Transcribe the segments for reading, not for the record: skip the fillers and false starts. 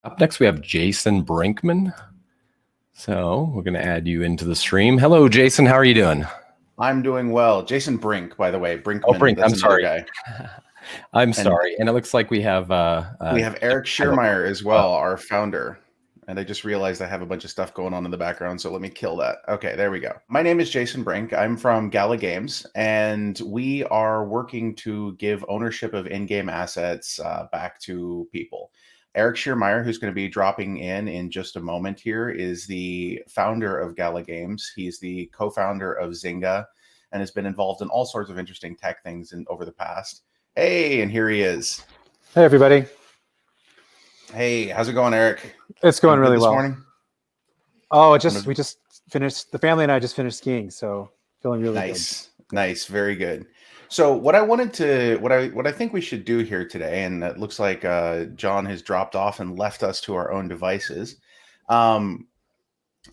Up next, we have Jason Brinkman. So we're going to add you into the stream. Hello, Jason. How are you doing? I'm doing well. Jason Brink, by the way. Brinkman. Oh, Brink. That's I'm sorry. Guy. I'm sorry. And it looks like we have Eric Schiermeyer as well, our founder. And I just realized I have a bunch of stuff going on in the background, so let me kill that. Okay, there we go. My name is Jason Brink. I'm from Gala Games, and we are working to give ownership of in-game assets back to people. Eric Schiermeyer, who's going to be dropping in just a moment here, is the founder of Gala Games. He's the co-founder of Zynga and has been involved in all sorts of interesting tech things over the past. Hey, and here he is. Hey, everybody. Hey, how's it going, Eric? It's going really well. Morning? Oh, we just finished. The family and I just finished skiing, so feeling really nice. Good. Nice, very good. So what I think we should do here today, and it looks like John has dropped off and left us to our own devices. I'm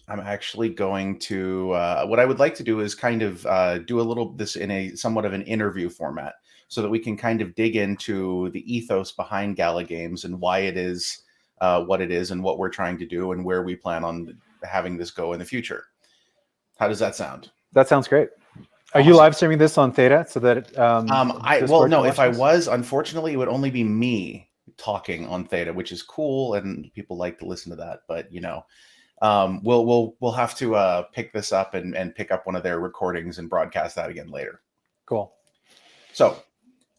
actually going to what I would like to do is kind of do this in a somewhat of an interview format, so that we can kind of dig into the ethos behind Gala Games and why it is what it is and what we're trying to do and where we plan on having this go in the future. How does that sound? That sounds great. Are you live streaming this on Theta so that if I was, unfortunately, it would only be me talking on Theta, which is cool and people like to listen to that. But you know, we'll have to pick this up and pick up one of their recordings and broadcast that again later. Cool. So,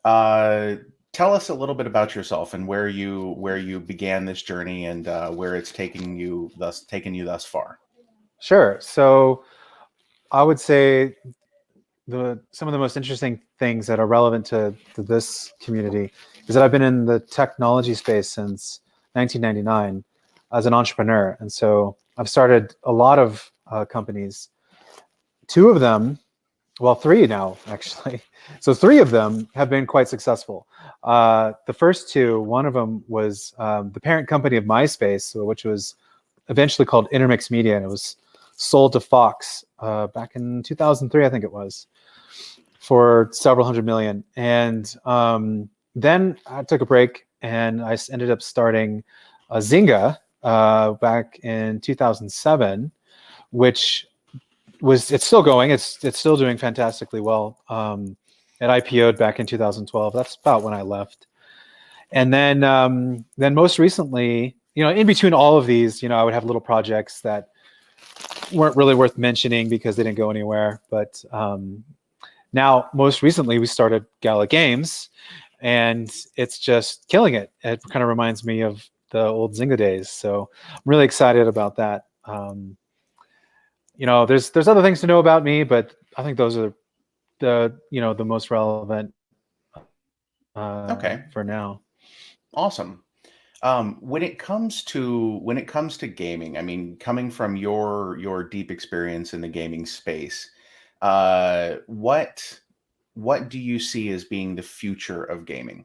tell us a little bit about yourself and where you began this journey and where it's taken you thus far. Sure. So, I would say some of the most interesting things that are relevant to this community is that I've been in the technology space since 1999 as an entrepreneur, and so I've started a lot of companies. Two of them. Well, three now, actually. So three of them have been quite successful. The first two, one of them was the parent company of MySpace, which was eventually called Intermix Media, and it was sold to Fox back in 2003, I think it was, for several $100 million. And then I took a break, and I ended up starting Zynga back in 2007, which it's still going. It's still doing fantastically well. It IPO'd back in 2012. That's about when I left. And then most recently, in between all of these, I would have little projects that weren't really worth mentioning because they didn't go anywhere. But now, most recently, we started Gala Games, and it's just killing it. It kind of reminds me of the old Zynga days. So I'm really excited about that. There's other things to know about me, but I think those are the most relevant for now. Awesome. When it comes to gaming, I mean, coming from your deep experience in the gaming space, what do you see as being the future of gaming?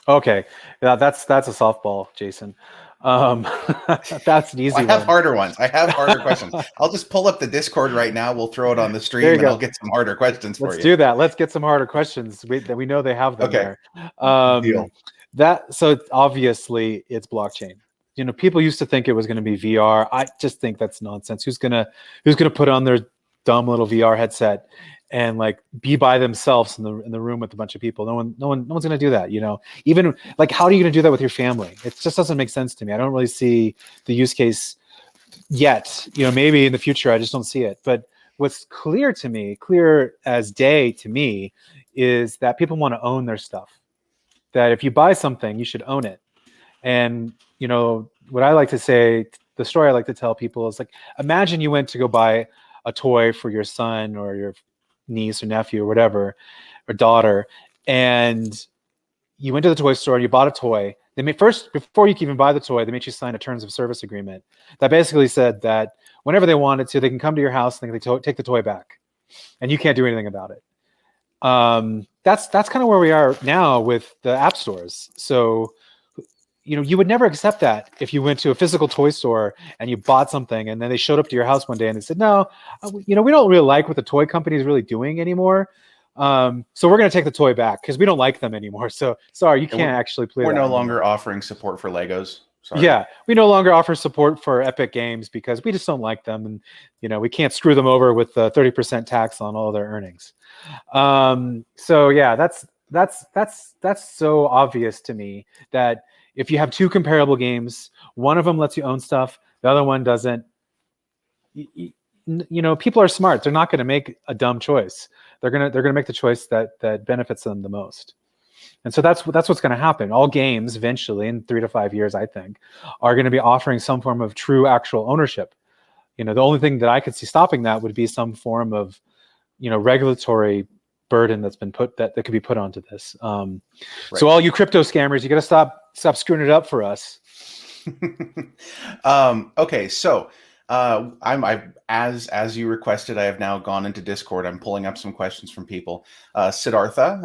Okay, yeah, that's a softball, Jason. That's an easy one. I have harder ones. I have harder questions. I'll just pull up the Discord right now. We'll throw it on the stream, and I'll get some harder questions for you. Let's do that. Let's get some harder questions. We know they have them there. Deal. So obviously it's blockchain. People used to think it was going to be VR. I just think that's nonsense. Who's gonna put on their dumb little VR headset and be by themselves in the room with a bunch of people? No one's gonna do that. Even how are you gonna do that with your family? It just doesn't make sense to me. I don't really see the use case yet. Maybe in the future. I just don't see it. But what's clear as day to me, is that people want to own their stuff. That if you buy something, you should own it. And what I like to say, the story I like to tell people is imagine you went to go buy a toy for your son or your niece or nephew or whatever, or daughter, and you went to the toy store and you bought a toy. Before you can even buy the toy, they made you sign a terms of service agreement that basically said that whenever they wanted to, they can come to your house and they take the toy back, and you can't do anything about it. That's kind of where we are now with the app stores. So, you would never accept that if you went to a physical toy store and you bought something and then they showed up to your house one day and they said, no, we don't really like what the toy company is really doing anymore. So we're going to take the toy back because we don't like them anymore. So sorry, you can't actually play. We're no longer offering support for Legos. Sorry. Yeah, we no longer offer support for Epic Games because we just don't like them, and we can't screw them over with the 30% tax on all their earnings. So yeah, that's so obvious to me that if you have two comparable games, one of them lets you own stuff, the other one doesn't. People are smart. They're not going to make a dumb choice. They're gonna make the choice that benefits them the most. And so that's what's going to happen. All games eventually, in 3 to 5 years, I think, are going to be offering some form of true actual ownership. The only thing that I could see stopping that would be some form of regulatory burden that's been put that could be put onto this. Right. So all you crypto scammers, you got to stop screwing it up for us. Okay, so as you requested, I have now gone into Discord. I'm pulling up some questions from people. Siddhartha,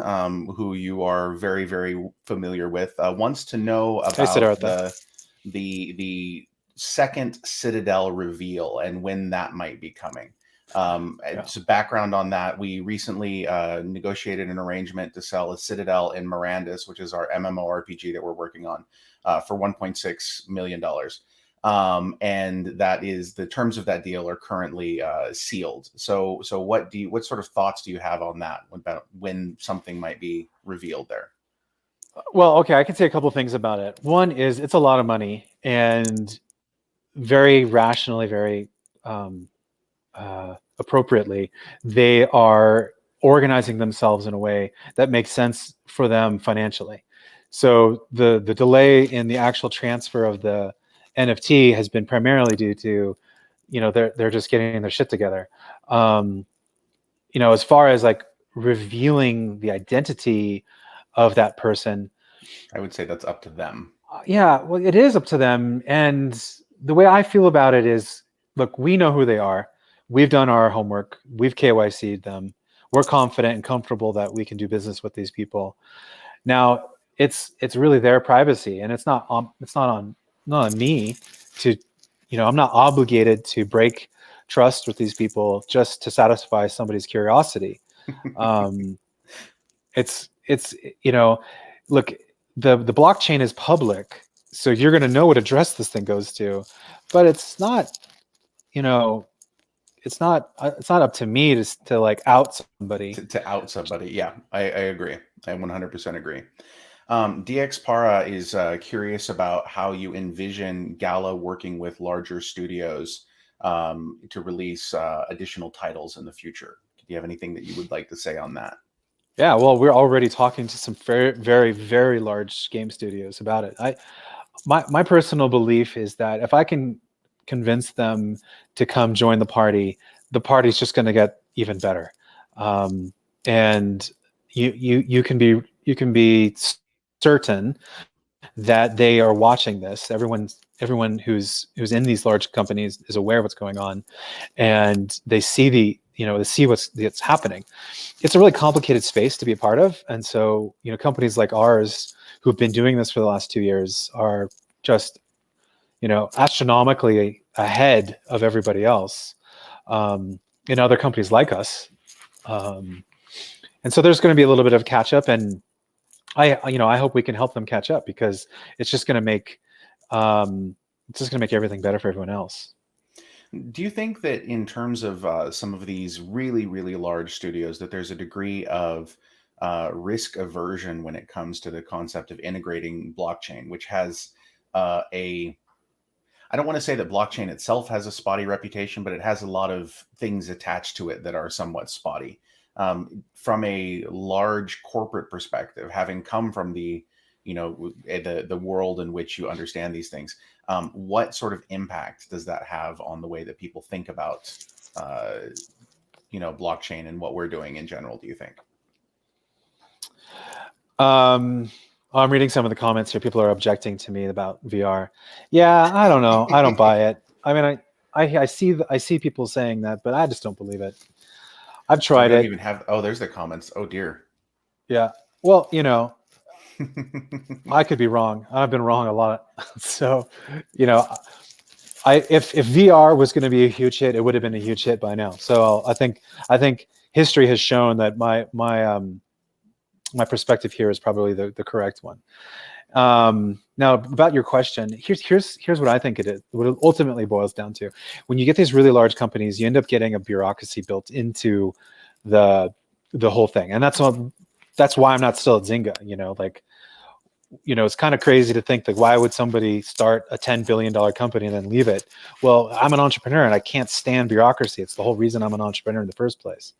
who you are very, very familiar with, wants to know about the second Citadel reveal and when that might be coming. So background on that, we recently negotiated an arrangement to sell a Citadel in Mirandus, which is our MMORPG that we're working on, for $1.6 million. And that is, the terms of that deal are currently sealed. So what sort of thoughts do you have on that, about when something might be revealed there? Well, okay, I can say a couple of things about it. One is it's a lot of money, and very rationally, very appropriately, they are organizing themselves in a way that makes sense for them financially. So the delay in the actual transfer of the NFT has been primarily due to, they're just getting their shit together. As far as like revealing the identity of that person, I would say that's up to them. Yeah, well, it is up to them. And the way I feel about it is, look, we know who they are. We've done our homework. We've KYC'd them. We're confident and comfortable that we can do business with these people. Now, it's really their privacy, and it's not on me to, I'm not obligated to break trust with these people just to satisfy somebody's curiosity. Look, the blockchain is public, so you're going to know what address this thing goes to, but it's not, it's not up to me to like out somebody. To out somebody. Yeah, I agree. I 100% agree. DX Para is curious about how you envision Gala working with larger studios to release additional titles in the future. Do you have anything that you would like to say on that? Yeah, well, we're already talking to some very, very, very large game studios about it. My personal belief is that if I can convince them to come join the party's just going to get even better. And you can be certain that they are watching this. Everyone who's in these large companies is aware of what's going on, and they see what's happening. It's a really complicated space to be a part of, and so companies like ours who've been doing this for the last 2 years are just astronomically ahead of everybody else in other companies like us, and so there's going to be a little bit of catch up, and I hope we can help them catch up, because it's just going to make everything better for everyone else. Do you think that in terms of some of these really, really large studios, that there's a degree of risk aversion when it comes to the concept of integrating blockchain, which has I don't want to say that blockchain itself has a spotty reputation, but it has a lot of things attached to it that are somewhat spotty. From a large corporate perspective, having come from the world in which you understand these things, what sort of impact does that have on the way that people think about blockchain and what we're doing in general, do you think? I'm reading some of the comments here. People are objecting to me about VR. Yeah, I don't know. I don't buy it. I mean, I see people saying that, but I just don't believe it. I've tried it. Even have, oh, there's the comments. Oh dear. Yeah. Well, I could be wrong. I've been wrong a lot. So, if VR was going to be a huge hit, it would have been a huge hit by now. So I think history has shown that my perspective here is probably the correct one. Now, about your question, here's what I think it is. What it ultimately boils down to, when you get these really large companies, you end up getting a bureaucracy built into the whole thing, and that's why I'm not still at Zynga. It's kind of crazy to think that why would somebody start a $10 billion company and then leave it? Well, I'm an entrepreneur and I can't stand bureaucracy. It's the whole reason I'm an entrepreneur in the first place.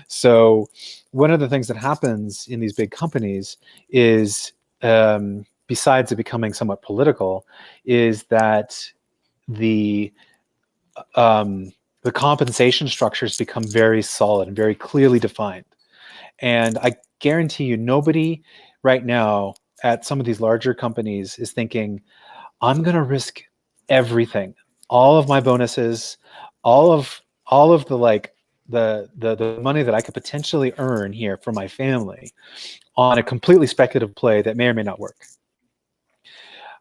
So one of the things that happens in these big companies is, besides it becoming somewhat political, is that the compensation structures become very solid and very clearly defined. And I guarantee you, nobody right now at some of these larger companies is thinking, I'm going to risk everything, all of my bonuses, all of the money that I could potentially earn here for my family on a completely speculative play that may or may not work.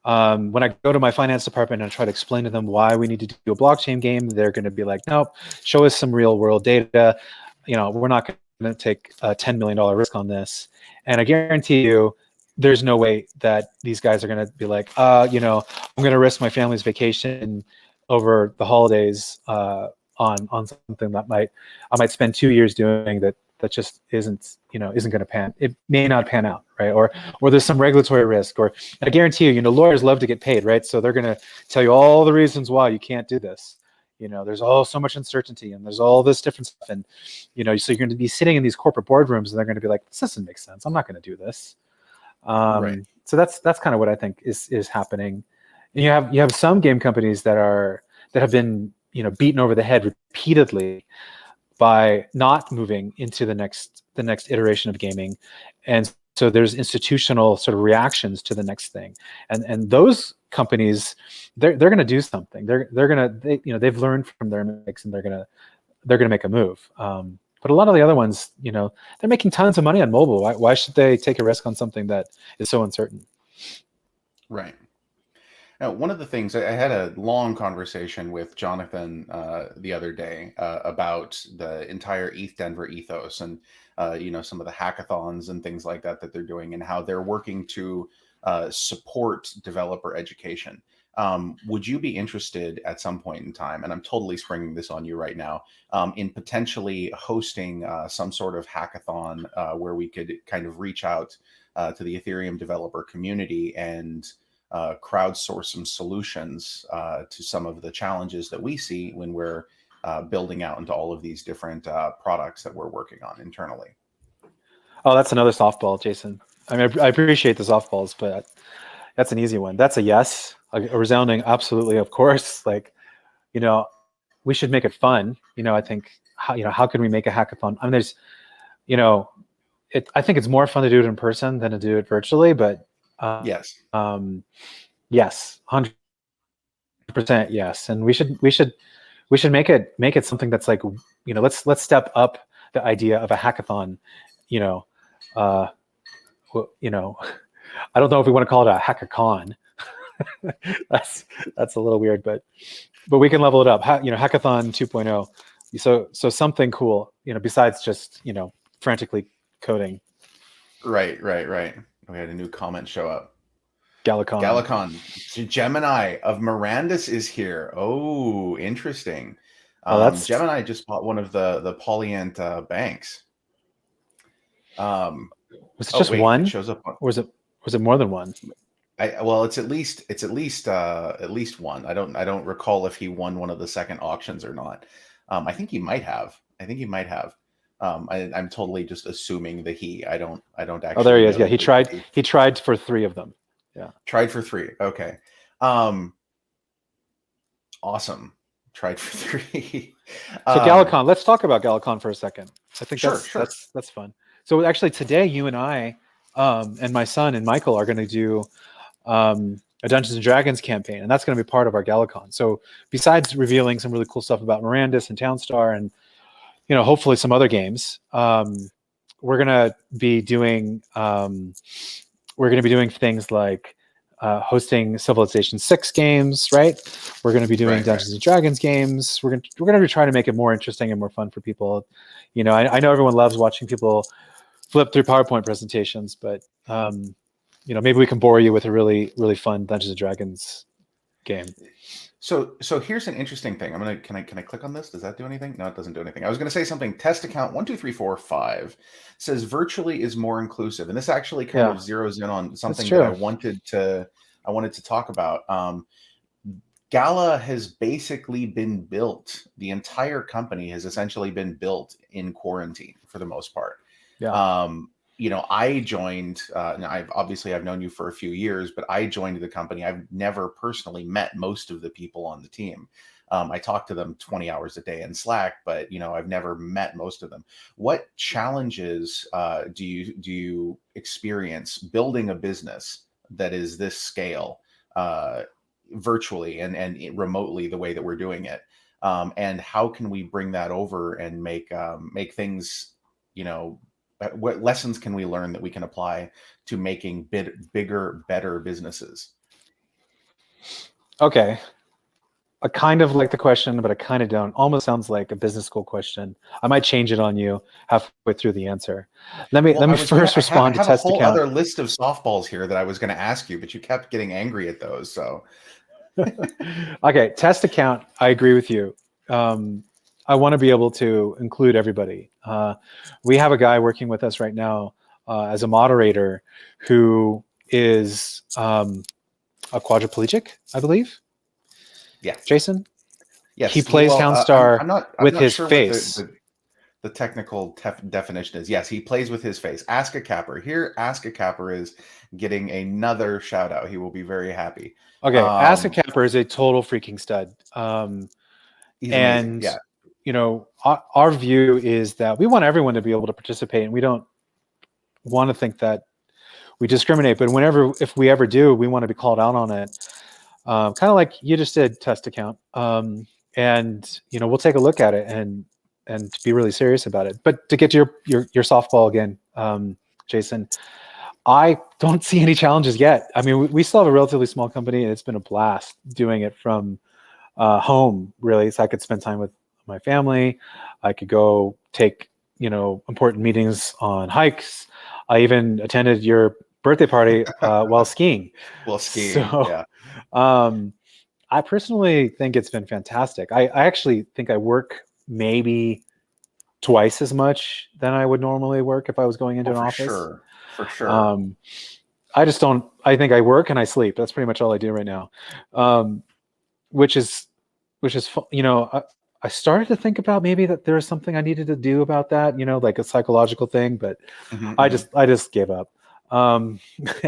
When I go to my finance department and I try to explain to them why we need to do a blockchain game, they're going to be like, nope, show us some real world data. We're not going to take a $10 million risk on this. And I guarantee you, there's no way that these guys are going to be like, I'm going to risk my family's vacation over the holidays on something that I might spend 2 years doing that just isn't going to pan. It may not pan out, right? Or there's some regulatory risk. Or I guarantee you, lawyers love to get paid, right? So they're going to tell you all the reasons why you can't do this. There's so much uncertainty and there's all this different stuff, and so you're going to be sitting in these corporate boardrooms and they're going to be like, this doesn't make sense. I'm not going to do this. Right. So that's kind of what I think is happening. And you have some game companies that have been beaten over the head repeatedly by not moving into the next iteration of gaming, and so there's institutional sort of reactions to the next thing, and those companies they're going to do something. They've learned from their mistakes and they're going to make a move. But a lot of the other ones, they're making tons of money on mobile. Why should they take a risk on something that is so uncertain? Right. Now, one of the things, I had a long conversation with Jonathan the other day about the entire ETHDenver ethos and, some of the hackathons and things like that they're doing and how they're working to support developer education. Would you be interested at some point in time, and I'm totally springing this on you right now, in potentially hosting some sort of hackathon where we could kind of reach out to the Ethereum developer community and crowdsource some solutions to some of the challenges that we see when we're building out into all of these different products that we're working on internally? Oh, that's another softball, Jason. I mean, I appreciate the softballs, but that's an easy one. That's a yes, a resounding absolutely, of course. We should make it fun. I think, how can we make a hackathon? I mean, there's, I think it's more fun to do it in person than to do it virtually, but yes. Yes, 100% yes. And we should make it something that's like, let's step up the idea of a hackathon. I don't know if we want to call it a hackathon. that's a little weird, but we can level it up. Hackathon 2.0. So something cool, besides just, frantically coding. Right. We had a new comment show up. Galacon. Gemini of Mirandus is here. Oh, interesting. Gemini just bought one of the Polyant banks. Was it just one? It shows up on, or was it more than one? It's at least one. I don't recall if he won one of the second auctions or not. I think he might have. I'm totally just assuming that I don't actually. Oh, there he is. Yeah, he tried for 3 of them. Yeah. Tried for 3. Okay. Awesome. Tried for 3. So Galacon, let's talk about Galacon for a second. I think sure. That's fun. So actually today you and I and my son and Michael are going to do a Dungeons and Dragons campaign, and that's going to be part of our Galacon. So besides revealing some really cool stuff about Mirandus and Townstar and hopefully some other games, we're going to be doing things like hosting Civilization 6 games, right? We're going to be doing Dungeons and Dragons games. We're going to be trying to make it more interesting and more fun for people. I know everyone loves watching people flip through PowerPoint presentations, but maybe we can bore you with a really, really fun Dungeons and Dragons game. So here's an interesting thing. Can I click on this? Does that do anything? No, it doesn't do anything. I was gonna say something. Test account 12345 says virtually is more inclusive, and this actually kind of zeroes in on something that I wanted to talk about. Gala has basically been built. The entire company has essentially been built in quarantine for the most part. Yeah. I joined, and I've known you for a few years, but I joined the company. I've never personally met most of the people on the team. I talk to them 20 hours a day in Slack, but I've never met most of them. What challenges do you experience building a business that is this scale, virtually and remotely, the way that we're doing it? And how can we bring that over and make things, what lessons can we learn that we can apply to making bigger, better businesses? Okay. I kind of like the question, but I kind of don't. Almost sounds like a business school question. I might change it on you halfway through the answer. Let me first respond to test account. I have a whole other list of softballs here that I was going to ask you, but you kept getting angry at those. So, okay, test account. I agree with you. I want to be able to include everybody. We have a guy working with us right now as a moderator who is a quadriplegic, I believe. Yeah, Jason. Yes, he plays Townstar with his sure face. What the technical definition is. Yes, he plays with his face. Ask a Capper. Here, Ask a Capper is getting another shout out. He will be very happy. Okay, Ask a Capper is a total freaking stud. He's and amazing. Yeah. Our view is that we want everyone to be able to participate, and we don't want to think that we discriminate. But if we ever do, we want to be called out on it. Kind of like you just did, test account. And we'll take a look at it and be really serious about it. But to get to your softball again, Jason, I don't see any challenges yet. I mean, we still have a relatively small company, and it's been a blast doing it from home, really. So I could spend time with my family. I could go take important meetings on hikes. I even attended your birthday party while skiing. While skiing, so, yeah. I personally think it's been fantastic. I actually think I work maybe twice as much than I would normally work if I was going into an office. For sure. I just don't. I think I work and I sleep. That's pretty much all I do right now, which is, I started to think about maybe that there was something I needed to do about that, like a psychological thing, but I just gave up and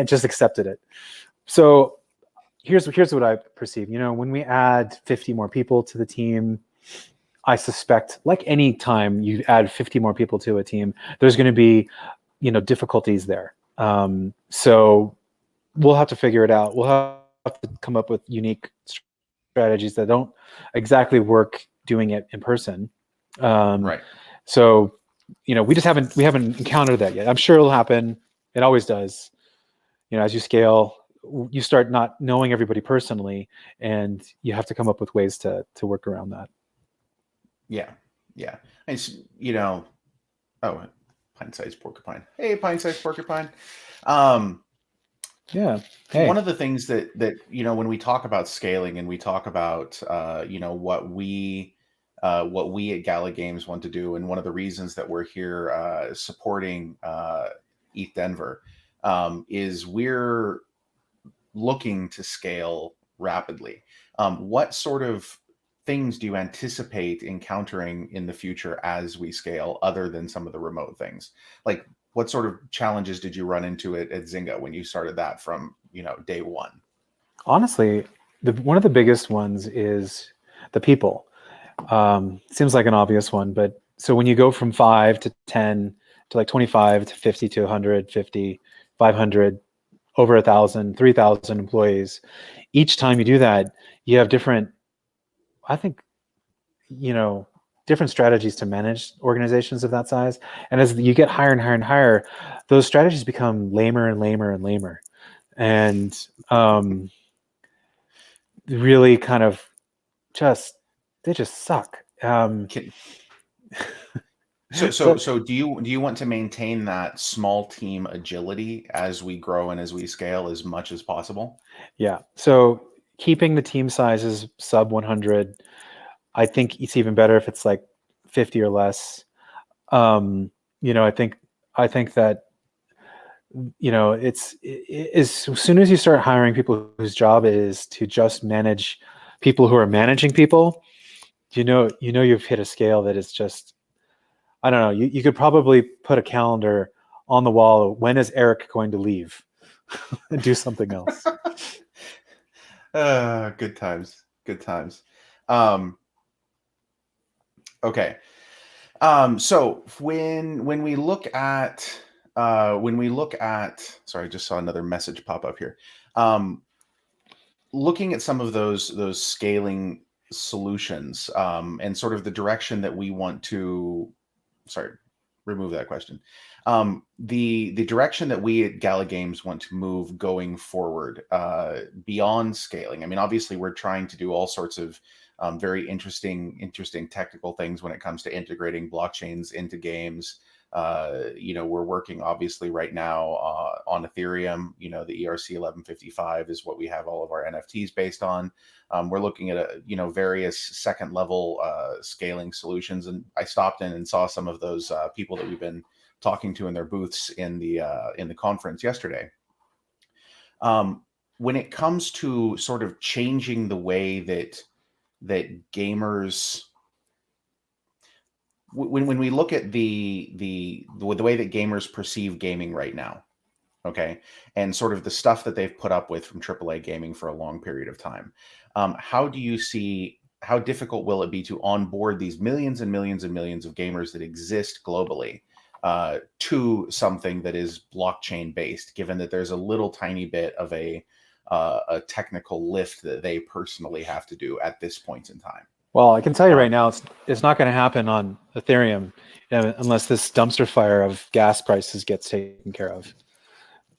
just accepted it. So here's what I perceive. When we add 50 more people to the team, I suspect, like any time you add 50 more people to a team, there's going to be, difficulties there. So we'll have to figure it out. We'll have to come up with unique strategies that don't exactly work doing it in person. Right. So, we haven't encountered that yet. I'm sure it'll happen. It always does. As you scale, you start not knowing everybody personally, and you have to come up with ways to work around that. Yeah. And oh, pint-sized porcupine. Hey, pint-sized porcupine. Yeah. Hey. One of the things that when we talk about scaling and we talk about what we at Gala Games want to do, and one of the reasons that we're here supporting ETHDenver is we're looking to scale rapidly. What sort of things do you anticipate encountering in the future as we scale, other than some of the remote things? Like, what sort of challenges did you run into at Zynga when you started that from day one? Honestly, one of the biggest ones is the people. Seems like an obvious one, but so when you go from 5 to 10 to like 25 to 50 to 150, 500, over 1,000, 3,000 employees, each time you do that, you have different, I think, different strategies to manage organizations of that size. And as you get higher and higher and higher, those strategies become lamer and lamer and lamer. And really kind of they just suck. So do you want to maintain that small team agility as we grow and as we scale as much as possible? Yeah. So keeping the team sizes sub 100, I think it's even better if it's like 50 or less. I think that as soon as you start hiring people whose job is to just manage people who are managing people, you've hit a scale that is just, I don't know. You could probably put a calendar on the wall. When is Eric going to leave and do something else? Good times. Good times. Okay. So when we look at sorry, I just saw another message pop up here. Looking at some of those scaling solutions, and sort of the direction that we want to, sorry, remove that question. The direction that we at Gala Games want to move going forward, beyond scaling. I mean, obviously, we're trying to do all sorts of very interesting technical things when it comes to integrating blockchains into games. We're working obviously right now on Ethereum. The ERC 1155 is what we have all of our NFTs based on. We're looking at various second level scaling solutions, and I stopped in and saw some of those people that we've been talking to in their booths in the conference yesterday. When it comes to sort of changing the way that gamers, when we look at the way that gamers perceive gaming right now, okay, and sort of the stuff that they've put up with from AAA gaming for a long period of time, how do you see, how difficult will it be to onboard these millions and millions and millions of gamers that exist globally to something that is blockchain based, given that there's a little tiny bit of a technical lift that they personally have to do at this point in time? Well, I can tell you right now, it's not going to happen on Ethereum unless this dumpster fire of gas prices gets taken care of.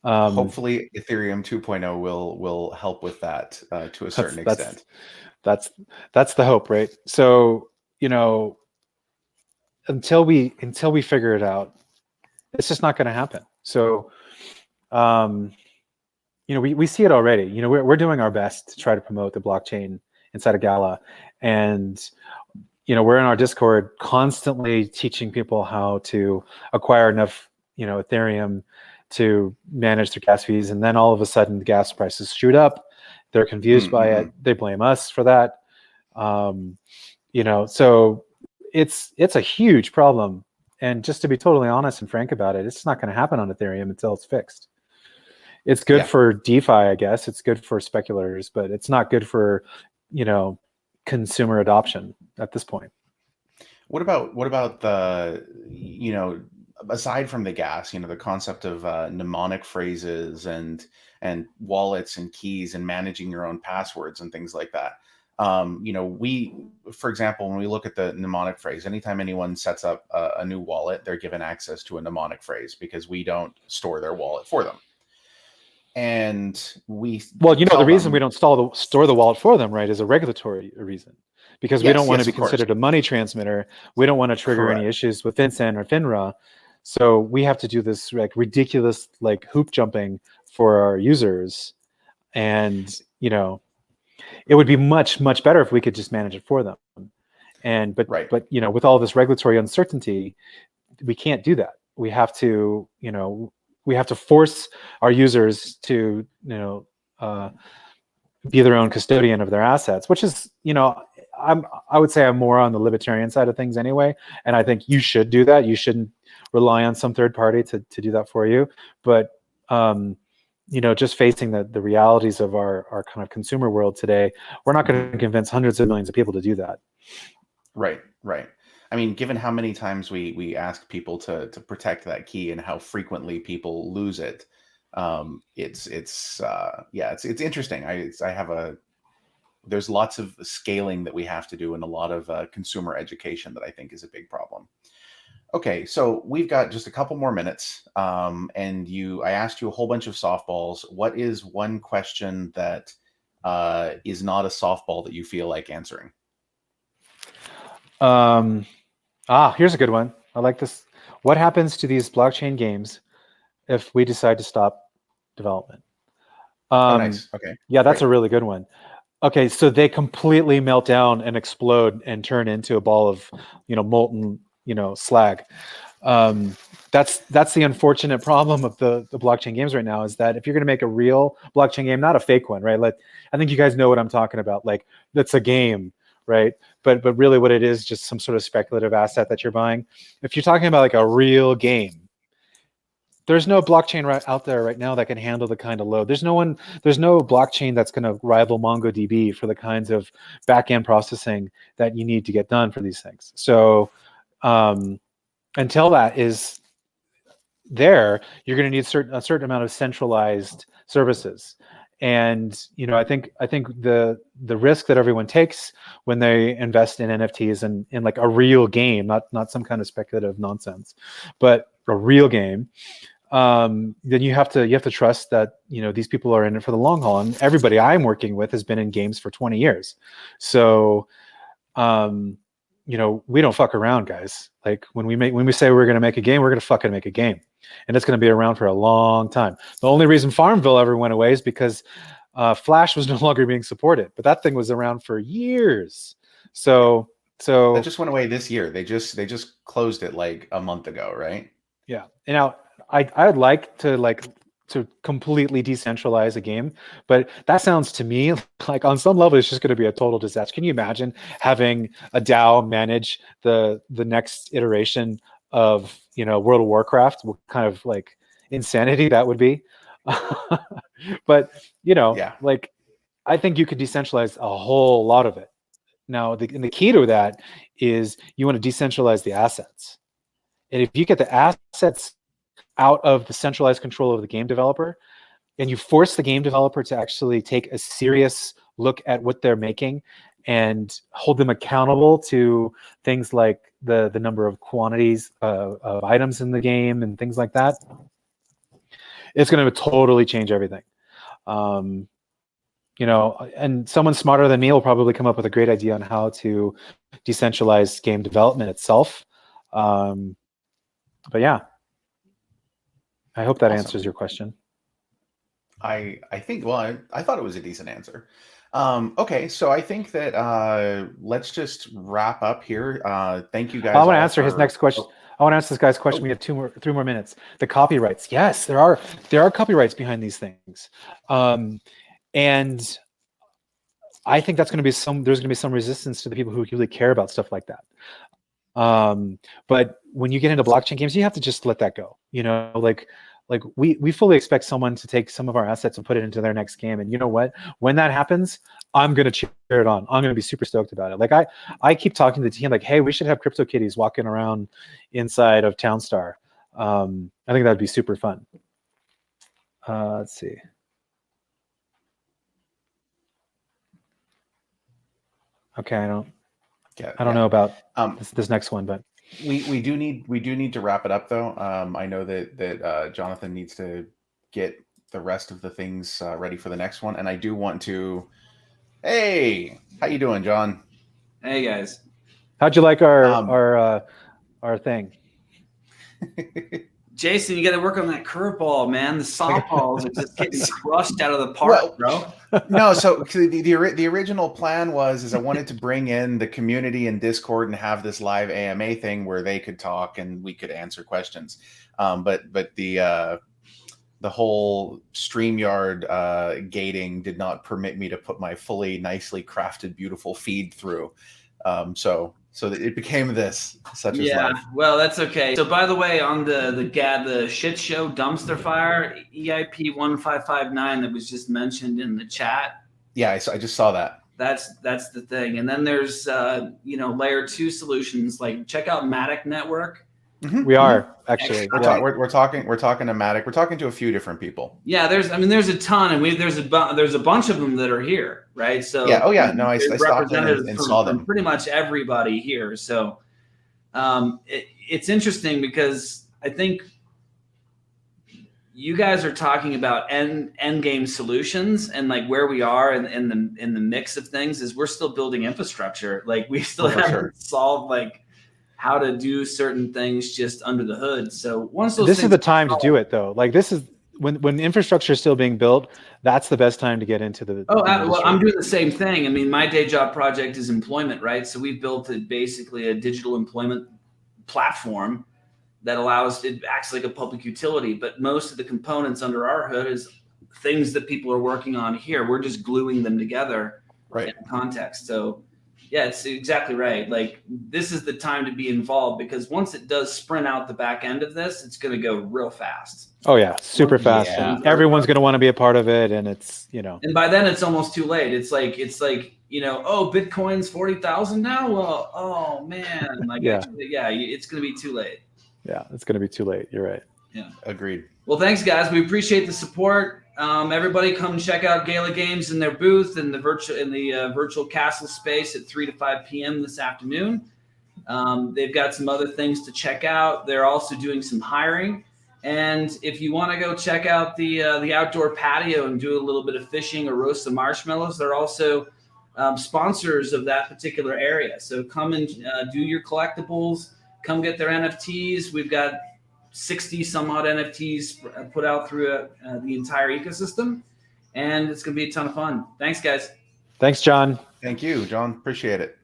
Hopefully, Ethereum 2.0 will help with that to a certain extent. That's the hope, right? So until we figure it out, it's just not going to happen. So we see it already. We're doing our best to try to promote the blockchain inside of Gala, and we're in our Discord constantly teaching people how to acquire enough Ethereum to manage their gas fees, and then all of a sudden the gas prices shoot up. They're confused by it. They blame us for that. So it's a huge problem. And just to be totally honest and frank about it, it's not going to happen on Ethereum until it's fixed. It's good for DeFi, I guess. It's good for speculators, but it's not good for consumer adoption at this point. What about the aside from the gas, the concept of mnemonic phrases and wallets and keys and managing your own passwords and things like that? For example, when we look at the mnemonic phrase, anytime anyone sets up a new wallet, they're given access to a mnemonic phrase because we don't store their wallet for them. And the reason we don't store the wallet for them, right, is a regulatory reason, because we don't want to be considered a money transmitter. We don't want to trigger any issues with FinCEN or FINRA. So we have to do this ridiculous hoop jumping for our users, and it would be much better if we could just manage it for them. But with all this regulatory uncertainty, we can't do that. We have to force our users to be their own custodian of their assets, which is I would say I'm more on the libertarian side of things anyway, and I think you should do that. You shouldn't rely on some third party to do that for you. But just facing the realities of our kind of consumer world today, we're not going to convince hundreds of millions of people to do that. Right. I mean, given how many times we ask people to protect that key and how frequently people lose it, it's interesting. There's lots of scaling that we have to do and a lot of consumer education that I think is a big problem. Okay, so we've got just a couple more minutes, and I asked you a whole bunch of softballs. What is one question that is not a softball that you feel like answering? Here's a good one. I like this. What happens to these blockchain games if we decide to stop development? Oh, nice. Okay. Yeah, that's Great. a really good one. Okay, so they completely melt down and explode and turn into a ball of, molten, slag. That's the unfortunate problem of the blockchain games right now, is that if you're going to make a real blockchain game, not a fake one, right? Like, I think you guys know what I'm talking about. Like, that's a game, right? But really what it is, just some sort of speculative asset that you're buying. If you're talking about like a real game, there's no blockchain out there right now that can handle the kind of load. There's no blockchain that's going to rival MongoDB for the kinds of back-end processing that you need to get done for these things. So until that is there, you're going to need a certain amount of centralized services. And I think the risk that everyone takes when they invest in NFTs and in like a real game, not some kind of speculative nonsense, but a real game, then you have to trust that these people are in it for the long haul. And everybody I'm working with has been in games for 20 years, so we don't fuck around, guys. Like when we say we're going to make a game, we're going to fucking make a game, and it's going to be around for a long time. The only reason Farmville ever went away is because Flash was no longer being supported, but that thing was around for years. So that just went away this year. They just closed it like a month ago, right? Yeah. And now I'd like to completely decentralize a game, but that sounds to me like on some level it's just going to be a total disaster. Can you imagine having a DAO manage the next iteration of World of Warcraft? What kind of like insanity that would be? But Yeah. like I think you could decentralize a whole lot of it. Now the key to that is you want to decentralize the assets. And if you get the assets out of the centralized control of the game developer, and you force the game developer to actually take a serious look at what they're making and hold them accountable to things like the number of quantities of items in the game and things like that, it's going to totally change everything. And someone smarter than me will probably come up with a great idea on how to decentralize game development itself. But yeah, I hope that answers your question. I think, well, I thought it was a decent answer. Okay, so I think that let's just wrap up here. Thank you guys. I want to answer his next question. I want to answer this guy's question. We have 3 more minutes. The copyrights. Yes, there are copyrights behind these things, and I think that's going to be there's going to be some resistance to the people who really care about stuff like that. But when you get into blockchain games, you have to just let that go. Like we fully expect someone to take some of our assets and put it into their next game. And you know what? When that happens, I'm going to cheer it on. I'm going to be super stoked about it. Like I keep talking to the team like, hey, we should have CryptoKitties walking around inside of Townstar. I think that'd be super fun. Let's see. Okay, I don't know about this next one, but we do need to wrap it up though. I know that Jonathan needs to get the rest of the things ready for the next one, and I do want to. Hey, how you doing, John? Hey guys, how'd you like our thing? Jason, you got to work on that curveball, man. The softballs are just getting crushed out of the park, bro. No, so the original plan was I wanted to bring in the community in Discord and have this live AMA thing where they could talk and we could answer questions. But the whole StreamYard gating did not permit me to put my fully nicely crafted, beautiful feed through. So that it became this, such as life. Well, that's okay. So by the way, on the shit show dumpster fire EIP 1559 that was just mentioned in the chat. Yeah, I just saw that. That's the thing. And then there's layer 2 solutions, like check out Matic Network. Mm-hmm. We are actually. We're talking to Matic. We're talking to a few different people. Yeah, there's a ton, and there's a bunch of them that are here, right? So yeah, I stopped in and saw them. Pretty much everybody here. So it's interesting because I think you guys are talking about end game solutions, and like where we are in the mix of things is we're still building infrastructure. Like we still haven't solved like how to do certain things just under the hood. So once those This is things the time to do it, though. Like this is when infrastructure is still being built. That's the best time to get into the. Oh, the well, industry. I'm doing the same thing. I mean, my day job project is employment, right? So we've built basically a digital employment platform that it acts like a public utility, but most of the components under our hood is things that people are working on here. We're just gluing them together in context. So yeah, it's exactly right. Like this is the time to be involved because once it does sprint out the back end of this, it's going to go real fast. Oh yeah, super fast. Yeah. And everyone's going to want to be a part of it, and it's And by then it's almost too late. It's like oh, Bitcoin's 40,000 now. Well, oh man, like Yeah. It's going to be too late. Yeah, it's going to be too late. You're right. Yeah, Agreed. Well, thanks guys. We appreciate the support. Everybody come check out Gala Games in their booth in the virtual castle space at 3 to 5 p.m. this afternoon. They've got some other things to check out. They're also doing some hiring. And if you want to go check out the outdoor patio and do a little bit of fishing or roast some marshmallows, they're also sponsors of that particular area. So come and do your collectibles. Come get their NFTs. We've got 60 some odd NFTs put out through the entire ecosystem, and it's going to be a ton of fun. Thanks, guys. Thanks, John. Thank you, John. Appreciate it.